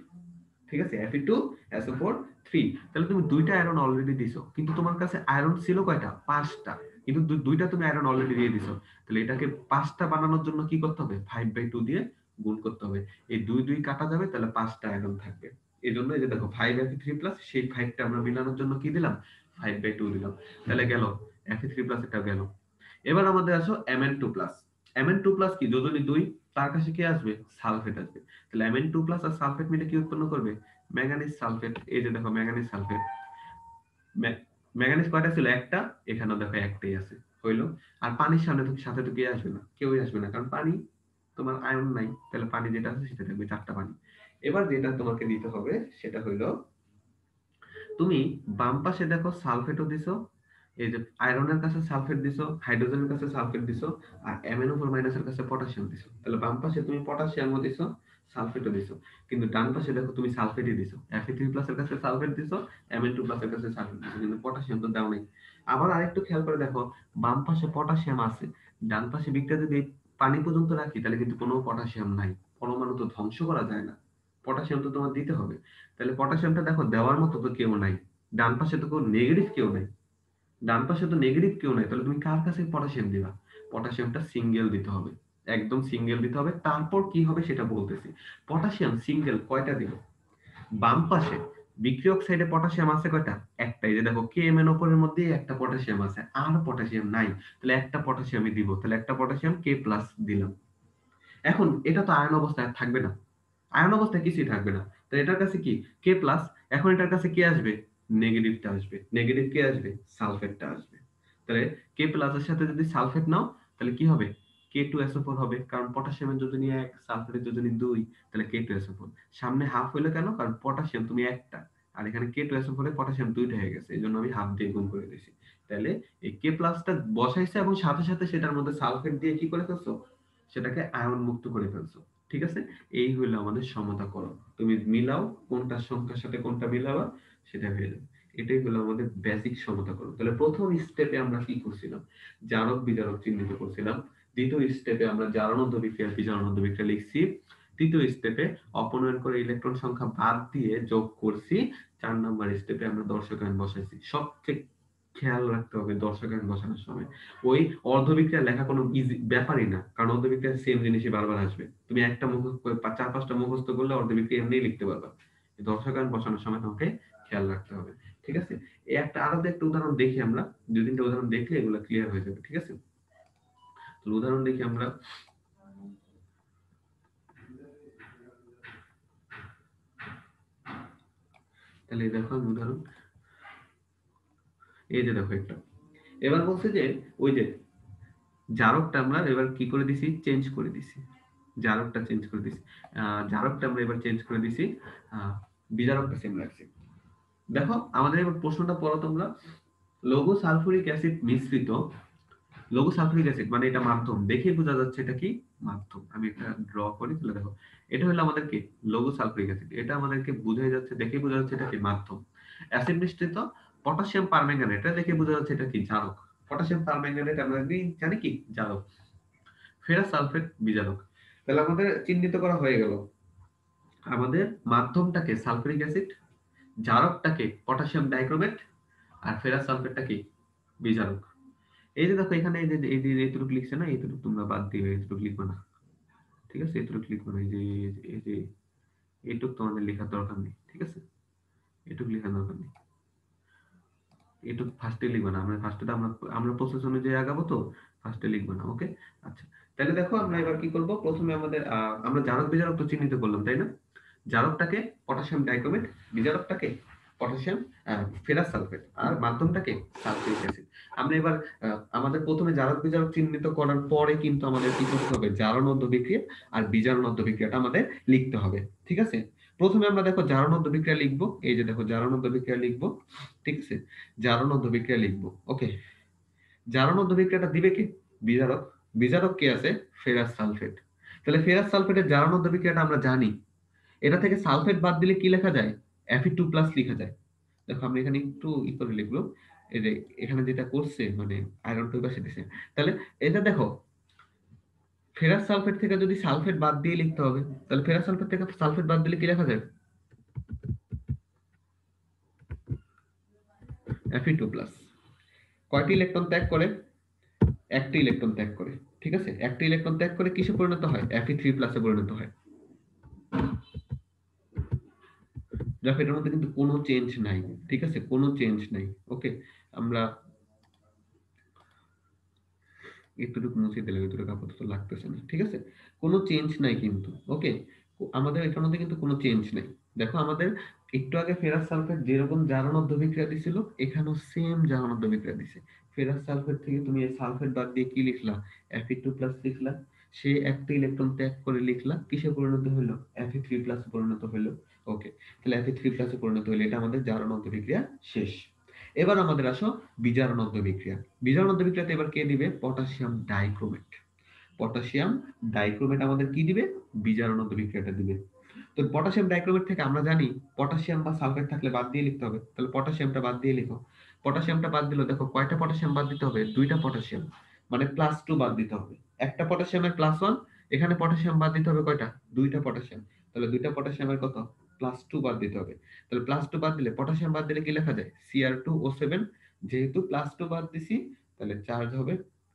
ঠিক আছে, Fe2SO4 3। তাহলে তুমি 2টা আয়রন অলরেডি দিছো, কিন্তু তোমার কাছে আয়রন ছিল কয়টা, 5টা। কিন্তু 2টা তুমি আয়রন অলরেডি দিয়ে দিছো। তাহলে এটাকে 5টা বানানোর জন্য কি করতে হবে, 5/2 দিয়ে গুণ করতে হবে। এই 2 2 কাটা যাবে, তাহলে 5টা আয়রন থাকবে। এই জন্য এই যে দেখো 5Fe3+, সেই 5টা আমরা মিলানোর জন্য কি দিলাম, 5/2 দিলাম। তাহলে গেল, Fe3+ এটা গেল। এবার আমাদের আসো Mn2+। Mn2+ কি, যোজনী 2, তার কাছে কি আসবে, সালফেট আসবে। তাহলে Mn2+ আর সালফেট মিলে কি উৎপন্ন করবে, ম্যাঙ্গানিজ সালফেট। এই যে দেখো ম্যাঙ্গানিজ সালফেট। ম্যাঙ্গানিজ কয়টা ছিল, একটা। এখানেও দেখো একটাই আছে, হইলো। আর পানির সাথে তো কে আসবে না, কেউই আসবে না, কারণ পানি তোমার আয়ন নাই, তাহলে পানি যেটা আছে সেটা থাকবে, 4টা পানি। এবার যেটা তোমাকে দিতে হবে সেটা হইলো, তুমি বাম পাশে দেখো সালফেটও দিছো, এই যে আয়রনের কাছে সালফেট দিছো, হাইড্রোজেনের কাছে সালফেট দিছো, আর MnO4- এর কাছে পটাশিয়াম দিছো। তাহলে বাম পাশে তুমি পটাশিয়ামও দিছো, সালফেটও দিছো। কিন্তু ডান পাশে দেখো তুমি সালফেটই দিছো, Fe3+ এর কাছে সালফেট দিছো, Mn2+ এর কাছে সালফেট দিছো, কিন্তু পটাশিয়াম তো দাও নাই। আবার আরেকটু খেয়াল করে দেখো, বাম পাশে পটাশিয়াম আছে, ডান পাশে বিক্রিয়া যদি পানি পর্যন্ত রাখি তাহলে কিন্তু কোনো পটাশিয়াম নাই, পরমাণু তো ধ্বংস করা যায় না, পটাশিয়াম তো তোমার দিতে হবে। তাহলে পটাশিয়ামটা দেখো দেওয়ার মতো তো কেউ নাই, ডান পাশে তো কোনো নেগেটিভ কেউ নাই, ডান পাশে তো নেগেটিভ কেউ নাই, তাহলে তুমি কার কাছে পটাশিয়াম দিবা? পটাশিয়ামটা সিঙ্গেল দিতে হবে, একদম সিঙ্গেল দিতে হবে। তারপর কি হবে সেটা বলতেছি। পটাশিয়াম সিঙ্গেল কয়টা দিব? বাম পাশে বিক্রিয়ক সাইডে পটাশিয়াম আছে কয়টা? একটাই। যে দেখো KMnO4 এর মধ্যে একটা পটাশিয়াম আছে, আর পটাশিয়াম নাই, তাহলে একটা পটাশিয়ামই দিব, তাহলে একটা পটাশিয়াম K+ দিলাম। এখন এটা তো আয়ন অবস্থায় থাকবে না, আয়ন অবস্থায় কিছুই থাকবে না, তো এটার কাছে কি K+। এখন এটার কাছে কি আসবে? নেগেটিভটা আসবে। নেগেটিভ কে আসবে? সালফেটটা আসবে। তাহলে K+ এর সাথে যদি সালফেট নাও তাহলে কি হবে? K2SO4 হবে, কারণ পটাশিয়ামের যোজনী 1, সালফেটের যোজনী 2, তাহলে K2SO4। সামনে হাফ হইলো কেন? কারণ পটাশিয়াম তুমি একটা, আর এখানে K2SO4 এ পটাশিয়াম দুইটা হয়ে গেছে, এজন্য আমি হাফ দিয়ে গুণ করে দিয়েছি। তাহলে এই K+টা বসাইছে এবং সাথে সাথে সেটার মধ্যে সালফেট দিয়ে কি করে ফেলছো? সেটাকে আয়ন মুক্ত করে ফেলছো। ঠিক আছে? এই হইলো আমাদের সমতাকরণ। তুমি মিলাও, কোনটা সংখ্যার সাথে কোনটা মিলাবা সেটা হয়ে যাবে। এটাই হলো আমাদের বেসিক সমতাকরণ। তাহলে প্রথম স্টেপে আমরা কি করছিলাম? জারক বিজারক চিহ্নিত করছিলাম। দ্বিতীয় স্টেপে আমরা জারণোদ্ধ বিক্রিয়া বিজারণোদ্ধ বিক্রিয়া লিখছি। তৃতীয় স্টেপে অপনয়ন করে ইলেকট্রন সংখ্যা বাদ দিয়ে যোগ করছি। 4 নাম্বার স্টেপে আমরা দর্শকায়ন বসাইছি। সবচেয়ে খেয়াল রাখতে হবে দর্শকায়ন বসানোর সময় ওই অর্ধবিক্রিয়া লেখা কোনো ইজি ব্যাপারই না, কারণ অর্ধবিক্রিয়া সেম জিনিসই বারবার আসবে। তুমি একটা মুখস্থ করে 4-5টা মুখস্থ করলে অর্ধবিক্রিয়া এমনিই লিখতে পারবা। দর্শকায়ন বসানোর সময় তোমাকে খেয়াল রাখতে হবে। ঠিক আছে? এই একটা আরো একটা উদাহরণ দেখি আমরা, 2-3টা উদাহরণ দেখলে এগুলো ক্লিয়ার হয়ে যাবে। ঠিক আছে? তো উদাহরণ দেখি আমরা। তাহলে দেখো আমি উদাহরণ, এই যে দেখো একটা, এবার বলছে যে ওই যে জারকটা আমরা এবার কি করে দিছি? চেঞ্জ করে দিছি। জারকটা চেঞ্জ করে দিছি। জারকটা আমরা এবার চেঞ্জ করে দিছি, বিজারকটা সেম রাখছি। দেখো আমাদের এবার প্রশ্নটা পড়ো তোমরা। লঘু সালফুরিক অ্যাসিড মিশ্রিত, লঘু সালফুরিক অ্যাসিড মানে এটা মাধ্যম, দেখেই বোঝা যাচ্ছে এটা কি মাধ্যম। আমি একটা ড্র করি, তাহলে দেখো এটা হলো আমাদের কি লঘু সালফুরিক অ্যাসিড, এটা আমাদেরকে বোঝাই যাচ্ছে, দেখেই বোঝা যাচ্ছে এটা কি মাধ্যম। অ্যাসিড মিশ্রিত পটাশিয়াম পারম্যাঙ্গানেট, এটা দেখে বোঝা যাচ্ছে এটা কি জারক। পটাশিয়াম পারম্যাঙ্গানেট আমরা জানি কি জারক। Ferrous sulphate বিজারক। তাহলে আমাদের চিহ্নিত করা হয়ে গেল। আমাদের মাধ্যমটাকে সালফুরিক অ্যাসিড, জারকটাকে পটাশিয়াম ডাইক্রোমেট, আর ফেরাস সালফেটটা কি বিজারক। এই যে দেখো এখানে এই যে এইটুকু লিখছে না, এইটুকু তোমরা বাদ দিবে, এইটুকু লিখবে না। ঠিক আছে? এইটুকু লিখবে না। এই যে এইটুকু তোমাদের লেখার দরকার নেই। ঠিক আছে? এইটুকু লেখার দরকার নেই। এইটুকু ফার্স্টে লিখবে না, আমরা ফার্স্টে আমরা আমরা প্রসেস অনুযায়ী আগাবো, তো ফার্স্টে লিখবে না। ওকে? আচ্ছা, তাহলে দেখো আমরা এবার কি করব। প্রথমে আমাদের আমরা জারক বিজারক তো চিহ্নিত করলাম, তাই না? জারকটাকে পটাশিয়াম ডাইক্রোমেট, বিজারকটাকে পটাশিয়াম ফেরাস সালফেট, আর মাধ্যমটাকে সালফিউরিক অ্যাসিড। আমরা এবার আমাদের প্রথমে জারক বিজারক চিহ্নিত করার পরে কিন্তু আমাদের কি করতে হবে? জারণোদ্ধ বিক্রিয়া আর বিজারণোদ্ধ বিক্রিয়াটা আমাদের লিখতে হবে। ঠিক আছে? প্রথমে আমরা দেখো জারণোদ্ধ বিক্রিয়া লিখবো, এই যে দেখো জারণোদ্ধ বিক্রিয়া লিখবো। ঠিক আছে? জারণোদ্ধ বিক্রিয়া লিখবো। ওকে, জারণোদ্ধ বিক্রিয়াটা দিবে কে? বিজারক। বিজারক কে আছে? Ferrous sulphate. তাহলে ফেরাস সালফেটের জারণোদ্ধ বিক্রিয়াটা আমরা জানি, এটা থেকে সালফেট বাদ দিলে কি লেখা যায়? Fe2+ লেখা যায়। দেখো আমি এখানে একটু ই করে লিখলো, এই যে এখানে যেটা করছে মানে আয়রন টু পাশে দিছে। তাহলে এটা দেখো ফেরাস সালফেট থেকে যদি সালফেট বাদ দিয়ে লিখতে হবে, তাহলে ফেরাস সালফেট থেকে সালফেট বাদ দিলে কি লেখা যায়? Fe2+। কয়টি ইলেকট্রন ত্যাগ করে? একটি ইলেকট্রন ত্যাগ করে। ঠিক আছে? একটি ইলেকট্রন ত্যাগ করে কিসে পরিণত হয়? Fe3+ এ পরিণত হয়। দেখো এটার মধ্যে কিন্তু কোনো চেঞ্জ নাই। ঠিক আছে? কোনো চেঞ্জ নাই। ওকে, আমরা এতটুকু মুছে দিলাম, এতটুকু আপাতত লাগতেছে না। ঠিক আছে? কোনো চেঞ্জ নাই কিন্তু। ওকে, আমাদের এটার মধ্যে কিন্তু কোনো চেঞ্জ নাই। দেখো আমাদের একটু আগে ফেরাস সালফেট যেরকম জারণোদ্ধ বিক্রিয়া দিছিল, এখানেও সেম জারণোদ্ধ বিক্রিয়া দিছে। ফেরাস সালফেট থেকে তুমি এই সালফেট বাদ দিয়ে কি লিখলা? Fe2+ লিখলা। সে একটা ইলেকট্রন ত্যাগ করে লিখলা, কিসে পরিণত হলো? Fe3+ পরিণত হলো। ওকে, তাহলে Fe3+ পরিণত হলো, এটা আমাদের জারণোদ্ধ বিক্রিয়া শেষ। এবার আমাদের আসো বিজারণোদ্ধ বিক্রিয়া। বিজারণোদ্ধ বিক্রিয়াতে এবার কে দিবে? Potassium dichromate. পটাশিয়াম ডাইক্রোমেট আমাদের কি দিবে? বিজারণোদ্ধ বিক্রিয়াটা দিবে। তো পটাশিয়াম ডাইক্রোমেট থেকে আমরা জানি পটাশিয়াম বা সালফেট থাকলে বাদ দিয়ে লিখতে হবে, তাহলে পটাশিয়ামটা বাদ দিয়ে লিখো। পটাশিয়ামটা বাদ দিলে দেখো কয়টা পটাশিয়াম বাদ দিতে হবে? 2টা পটাশিয়াম। মানে +2 বাদ দিতে হবে। একটা পটাশিয়ামের +1, এখানে পটাশিয়াম বাদ দিতে হবে কয়টা? দুইটা পটাশিয়াম। তাহলে দুইটা পটাশিয়ামের কত? +2 বাদ দিতে হবে। তাহলে +2 বাদ দিলে পটাশিয়াম বাদ দিলে কি লেখা যায়? Cr2O7, যেহেতু +2 বাদ দিছি তাহলে চার্জ হবে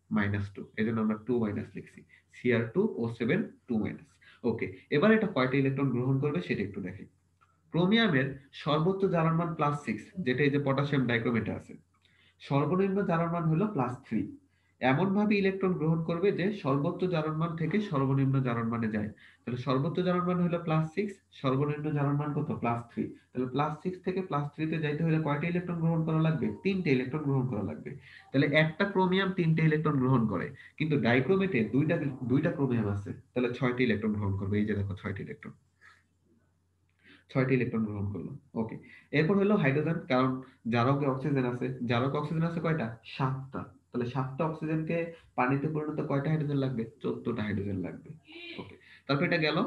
-2, এজন্য আমরা 2 মাইনাস লিখছি। Cr2O7 2 minus. ওকে, এবার এটা কয়টা ইলেকট্রন গ্রহণ করবে সেটা একটু দেখি। ক্রোমিয়ামের সর্বোচ্চ জারণ মান +6, যেটা এই যে পটাশিয়াম ডাইক্রোমেটে আছে। সর্বনিম্ন জারণ মান হলো +3। এমন ভাবে ইলেকট্রন গ্রহণ করবে যে সর্বোচ্চ জারণ মান থেকে সর্বনিম্ন জারণ মানে যায়। তাহলে সর্বোচ্চ জারণ মান হলো +6, সর্বনিম্ন জারণ মান কত? +3। তাহলে +6 থেকে +3 তে যাইতে হলে কয়টা ইলেকট্রন গ্রহণ করা লাগবে? 3টে ইলেকট্রন গ্রহণ করা লাগবে। তাহলে একটা ক্রোমিয়াম 3টে ইলেকট্রন গ্রহণ করে, কিন্তু ডাইক্রোমেটে দুইটা ক্রোমিয়াম আছে, তাহলে 6টি ইলেকট্রন গ্রহণ করবে। এই যে দেখো 6টি ইলেকট্রন, 6টি ইলেকট্রন গ্রহণ করলো। ওকে, এরপর হলো হাইড্রোজেন, কারণ জারকে অক্সিজেন আছে। জারকে অক্সিজেন আছে কয়টা? 7টা। তাহলে 7টা অক্সিজেনকে পানিতে পরিণত কয়টা হাইড্রোজেন লাগবে? 14টা হাইড্রোজেন লাগবে। ওকে, তারপর এটা গেল।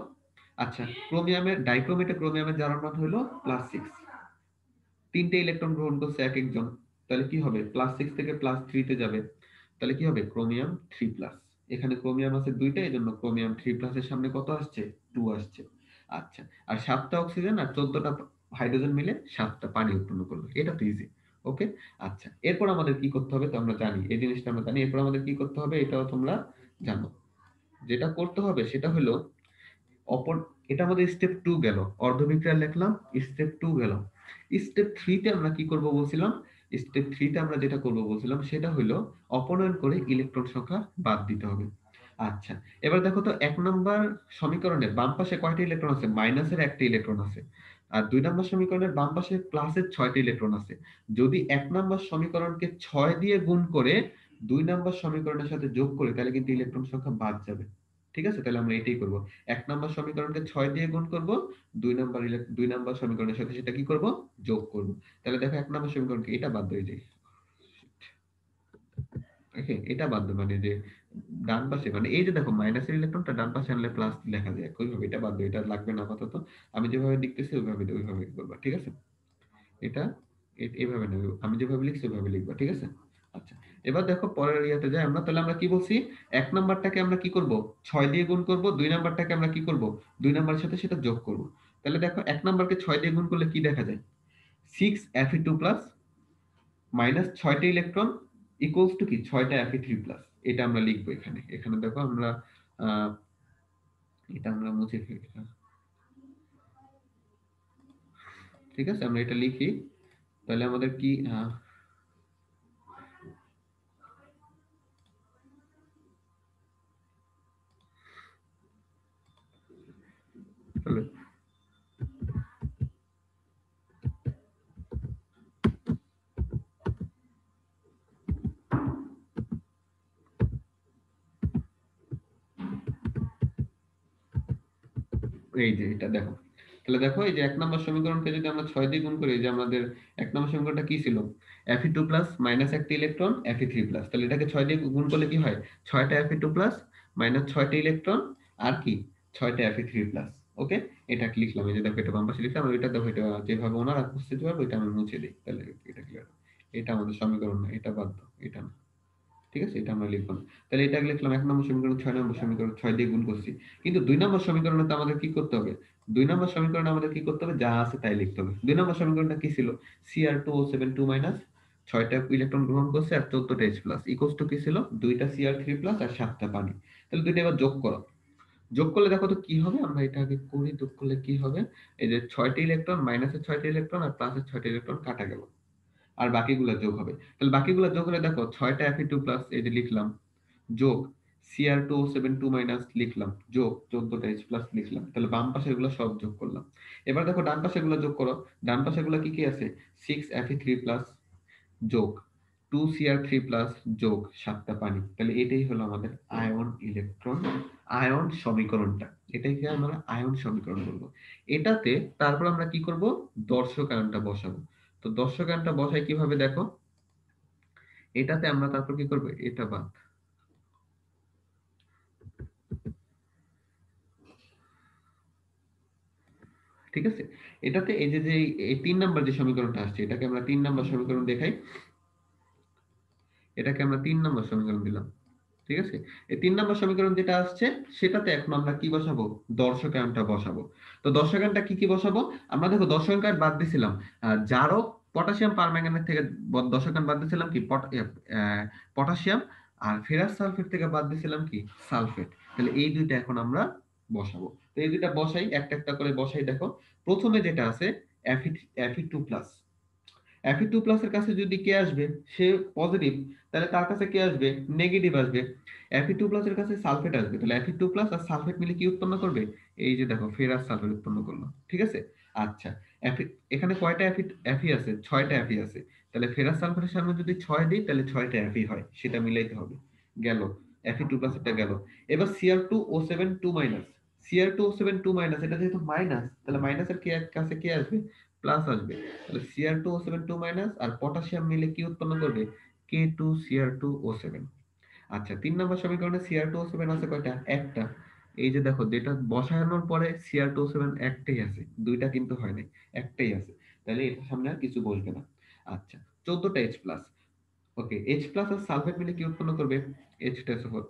আচ্ছা, ক্রোমিয়ামের ডাইক্রোমেটে ক্রোমিয়ামের জারণ মান হলো +6। 3টে ইলেকট্রন গ্রহণ করছে এক একজন, তাহলে কি হবে? +6 থেকে +3 তে যাবে, তাহলে কি হবে? ক্রোমিয়াম 3+। এখানে ক্রোমিয়াম আছে দুইটা, এজন্য ক্রোমিয়াম 3+ এর সামনে কত আসছে? 2 আসছে। আচ্ছা, আর 7টা অক্সিজেন আর 14টা হাইড্রোজেন মিলে 7টা পানি উৎপন্ন করলো। এটা তো ইজি। ওকে, আচ্ছা, এরপর আমাদের কি করতে হবে? তো আমরা জানি, এই জিনিসটা আমরা জানি। এরপর আমাদের কি করতে হবে এটাও তোমরা জানো। যেটা করতে হবে সেটা হলো অপর, এটা আমাদের স্টেপ 2 গেল। অর্ধবিক্রিয়া লিখলাম, স্টেপ 2 গেল। স্টেপ 3 তে আমরা কি করব বলছিলাম? স্টেপ 3 তে আমরা যেটা করব বলছিলাম সেটা হলো অপনয়ন করে ইলেকট্রন সংখ্যা বাদ দিতে হবে। আচ্ছা, এবার দেখো তো 1 নাম্বার সমীকরণের বাম পাশে কয়টা ইলেকট্রন আছে? মাইনাসের একটা ইলেকট্রন আছে। আর 2 নাম্বার সমীকরণের বাম পাশে প্লাসের 6টা ইলেকট্রন আছে। যদি 1 নাম্বার সমীকরণকে 6 দিয়ে গুণ করে 2 নাম্বার সমীকরণের সাথে যোগ করি, তাহলে কিন্তু ইলেকট্রন সংখ্যা বাদ যাবে। ঠিক আছে? তাহলে আমরা এটাই করব। 1 নাম্বার সমীকরণকে 6 দিয়ে গুণ করব, 2 নাম্বার সমীকরণের সাথে সেটা কি করব? যোগ করব। তাহলে দেখো 1 নাম্বার সমীকরণকে এটা বাদ হয়ে যায়। ওকে, এটা বাদ দেব, মানে যে ডান পাশে, মানে এই যে দেখো মাইনাসের ইলেকট্রনটা ডান পাশে আনলে প্লাস লেখা যায় একইভাবে, এটা বাদ দেব, এটা লাগবে না আপাতত। আমি যেভাবে লিখতেছি ওইভাবে করবা, ঠিক আছে? এটা এভাবে নেব, আমি যেভাবে লিখছি ওইভাবে লিখবা, ঠিক আছে? আচ্ছা, এবার দেখো পরের ইয়াতে যাই আমরা। তাহলে আমরা কি বলছি? 1 নাম্বারটাকে আমরা কি করব? 6 দিয়ে গুণ করব। 2 নাম্বারটাকে আমরা কি করব? 2 নাম্বারের সাথে সেটা যোগ করব। তাহলে দেখো 1 নাম্বারকে 6 দিয়ে গুণ করলে কি দেখা যায়? 6Fe2+ মাইনাস 6টা ইলেকট্রন ইকুয়ালস টু কি? 6টা Fe3+। এটা আমরা লিখবো এখানে। এখানে দেখো আমরা আহ, এটা আমরা মুছে ফেলি। ঠিক আছে, আমরা এটা লিখি। তাহলে আমাদের কি তাহলে এই যে এটা দেখো, তাহলে দেখো এই যে 1 নম্বর সমীকরণকে যদি আমরা 6 দিয়ে গুণ করি, এই যে আমাদের 1 নম্বর সমীকরণটা কি ছিল? Fe2+ মাইনাস একটা ইলেকট্রন Fe3+। তাহলে এটাকে 6 দিয়ে গুণ করলে কি হয়? 6টা Fe2+ মাইনাস 6টা ইলেকট্রন আর কি? 6টা Fe3+। ওকে, এটা লিখলাম। এই যে দেখো এটা বাম পাশে লিখলাম, আর এটা দেখো এটা যেভাবে ওনারা বুঝতে পারবে ওইটা আমি মুছে দিই, তাহলে এটা ক্লিয়ার। এটা আমাদের সমীকরণ না, এটা বাদ দাও, এটা না। ঠিক আছে, এটা আমরা লিখবো না। তাহলে এটা লিখলাম 1 নম্বর সমীকরণ, 6 নম্বর সমীকরণ 6 দিয়ে গুণ করছি। কিন্তু 2 নম্বর সমীকরণে তো আমাদের কি করতে হবে? 2 নম্বর সমীকরণে আমাদের কি করতে হবে? যা আছে তাই লিখতে হবে। 2 নম্বর সমীকরণটা কি ছিল? Cr2O7 2 মাইনাস, 6টা ইলেকট্রন গ্রহণ করছে আর 14টা H প্লাস, ইকুয়ালস টু কি ছিল? 2টা Cr3+ আর 7টা পানি। তাহলে দুইটা এবার যোগ করো। যোগ করলে দেখো তো কি হবে? আমরা এটা আগে করি। যোগ করলে কি হবে? এই যে 6টা ইলেকট্রন, মাইনাসের 6টা ইলেকট্রন আর প্লাসের 6টা ইলেকট্রন কাটা গেল, আর বাকিগুলো যোগ হবে। তাহলে বাকিগুলো যোগ হলে দেখো 6টা Fe2+ এই যে লিখলাম, যোগ Cr2O7 2 মাইনাস লিখলাম, যোগ 14টা H প্লাস লিখলাম। তাহলে বাম পাশের গুলো সব যোগ করলাম। এবার দেখো ডান পাশের গুলো যোগ করো। ডান পাশের গুলো কি কি আছে? 6Fe3+ যোগ 2Cr3+ যোগ 7টা পানি। তাহলে এটাই হলো আমাদের আয়ন ইলেকট্রন, আয়ন সমীকরণটা। এটাই কি আমরা আয়ন সমীকরণ বলবো। এটাতে তারপর আমরা কি করব? দর্শক আয়নটা বসাবো। তো দর্শক আয়নটা বসাই কিভাবে দেখো? এটাতে আমরা তারপর কি করব? এটা বাদ, ঠিক আছে? এটাতে এই যে যে এই 3 নাম্বার যে সমীকরণটা আসছে, এটাকে আমরা 3 নাম্বার সমীকরণ দেখাই। এটাকে আমরা 3 নাম্বার সমীকরণ দিলাম। ঠিক আছে? এই ৩ নাম্বার সমীকরণ যেটা আসছে সেটাতে এখন আমরা কি বসাবো? দর্শকায়নটা বসাবো। তো দর্শকায়নটা কি বসাবো? আমরা দেখো দর্শকায়ন বাদ দিছিলাম। জারক, পটাশিয়াম পারম্যাঙ্গানেট থেকে দর্শকায়ন বাদ দিছিলাম কি? পটাশিয়াম, আর ফেরাস সালফেট থেকে বাদ দিছিলাম কি? সালফেট। তাহলে এই ২ টা এখন আমরা বসাবো। তো এই ২ টা বসাই, একটা করে বসাই দেখো। ১ম এ যেটা আছে Fe2+। Fe2+ এর কাছে যদি কে আসবে, সে পজিটিভ, তাহলে তার কাছে কে আসবে? নেগেটিভ আসবে। Fe2+ এর কাছে সালফেট আসবে, তাহলে Fe2+ আর সালফেট মিলে কি উৎপন্ন করবে? এই যে দেখো ফেরাস সালফেট উৎপন্ন করলো। ঠিক আছে? আচ্ছা, এখানে কয়টা Fe আছে? ৬টা Fe আছে। তাহলে ফেরাস সালফেটের সামনে যদি ৬ দিই তাহলে ৬টা Fe হয়, সেটা মিলাইতে হবে। গেল, Fe2+ এটা গেল। এবার Cr2O7 2 Cr2O7 2 এটা যেহেতু মাইনাস, তাহলে মাইনাসের কাছে কে আসবে? প্লাস আসবে। তাহলে Cr2O7 2 আর পটাশিয়াম মিলে কি উৎপন্ন করবে? K2Cr2O7। আচ্ছা, ৩ নম্বর সমীকরণে Cr2O7 আছে কয়টা? একটা। এই যে দেখো, যেটা বসানোর পরে Cr2O7 একটাই আছে, দুইটা কিন্তু হয় নাই, একটাই আছে। তাহলে এটার সামনে আর কিছু বসবে না। আচ্ছা, 14টা H+। ওকে, H+ আর সালফেট মিলে কি উৎপন্ন করবে? H2SO4।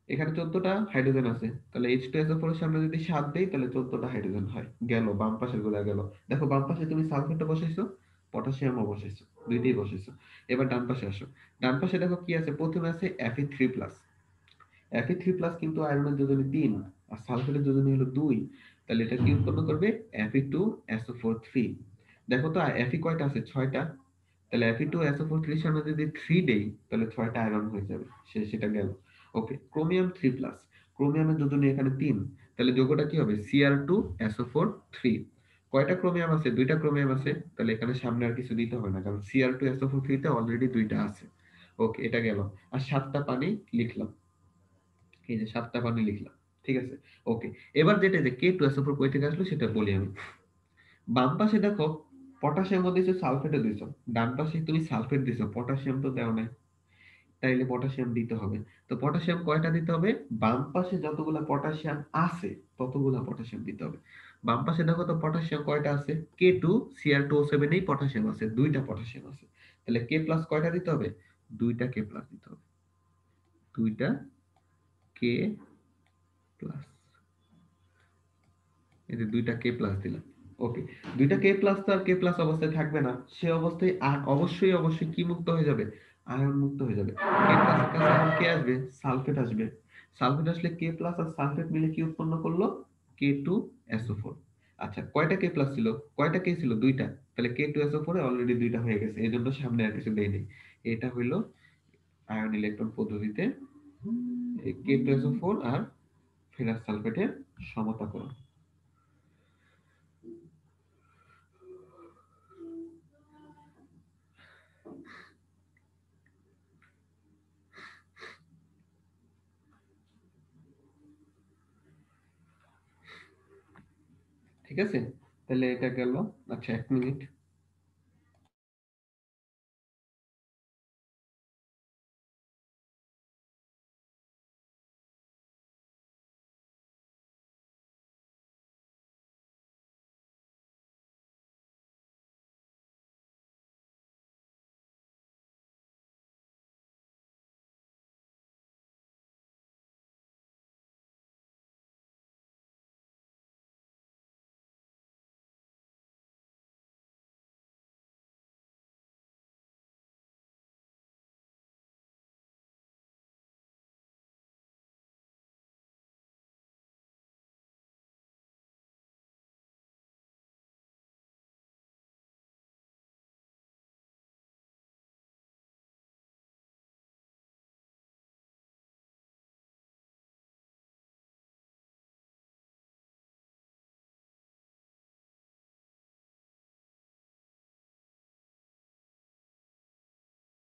এখানে 14টা হাইড্রোজেন আছে, তাহলে H2SO4 এর সামনে যদি 7 দেই তাহলে 14টা হাইড্রোজেন হয়। গেল, বাম পাশের গুলা গেল। দেখো বাম পাশে তুমি সালফেটও বসাইছো, পটাশিয়ামও বসাইছো, দুইটাই বসাইছো। এবার ডান পাশে আসো। ডান পাশে দেখো কি আছে? প্রথমে আছে Fe3+। Fe3+ কিন্তু আয়রনের যোজনী ৩ আর সালফেটের যোজনী হলো ২। তাহলে এটা কি উৎপন্ন করবে? Fe2SO4 3। দেখো তো Fe কয়টা আছে? ৬টা। তাহলে Fe2SO4 3 এর সামনে যদি 3 দেই তাহলে ৬টা আয়রন হয়ে যাবে, সেটা গেল। ওকে, ক্রোমিয়াম 3+। ক্রোমিয়ামের যোজনী এখানে ৩, তাহলে যোগটা কি হবে? Cr2SO4 3। কয়টা ক্রোমিয়াম আছে? ২টা ক্রোমিয়াম আছে, তাহলে এখানে সামনে আর কিছু দিতে হবে না, কারণ Cr2SO4 3 তে অলরেডি ২টা আছে। ওকে, এটা গেল। আর ৭টা পানি লিখলাম, এই যে ৭টা পানি লিখলাম। ঠিক আছে? ওকে, এবার যেটা যে K2SO4 কই থেকে আসলো সেটা বলি আমি। বাম পাশে দেখো পটাশিয়াম দিয়েছো, সালফেটও দিয়েছো। ডান পাশে তুমি সালফেট দিয়েছো, পটাশিয়াম তো দেও নাই, তাইলে পটাশিয়াম দিতে হবে। তো পটাশিয়াম কয়টা দিতে হবে? বাম পাশে যতগুলা পটাশিয়াম আছে ততগুলা পটাশিয়াম দিতে হবে। বাম পাশে দেখো তো পটাশিয়াম কয়টা আছে? K2Cr2O7 এই পটাশিয়াম আছে, 2টা পটাশিয়াম আছে। তাহলে K+ কয়টা দিতে হবে? 2টা K+ দিতে হবে, 2টা K+। এই যে 2টা K+ দিলাম। ওকে, 2টা K+ তো আর K+ অবস্থায় থাকবে না, সে অবস্থায় আর অবশ্যই কি মুক্ত হয়ে যাবে? আয়ন মুক্ত হয়ে যাবে। K+ এর কাছে এখন কে আসবে? সালফেট আসবে। সালফেট আসলে K+ আর সালফেট মিলে কি উৎপন্ন করলো? K2SO4। আচ্ছা, কয়টা K+ ছিল? কয়টা K ছিল? 2টা। তাহলে K2SO4 এ অলরেডি 2টা হয়ে গেছে, এজন্য সামনে আর কিছু দেই নেই। এটা হইলো আয়ন ইলেকট্রন পদ্ধতিতে এই K2SO4 আর ফেরাস সালফেটের সমতাকরণ। ঠিক আছে? তাহলে এটা গেল। আচ্ছা, 1 মিনিট।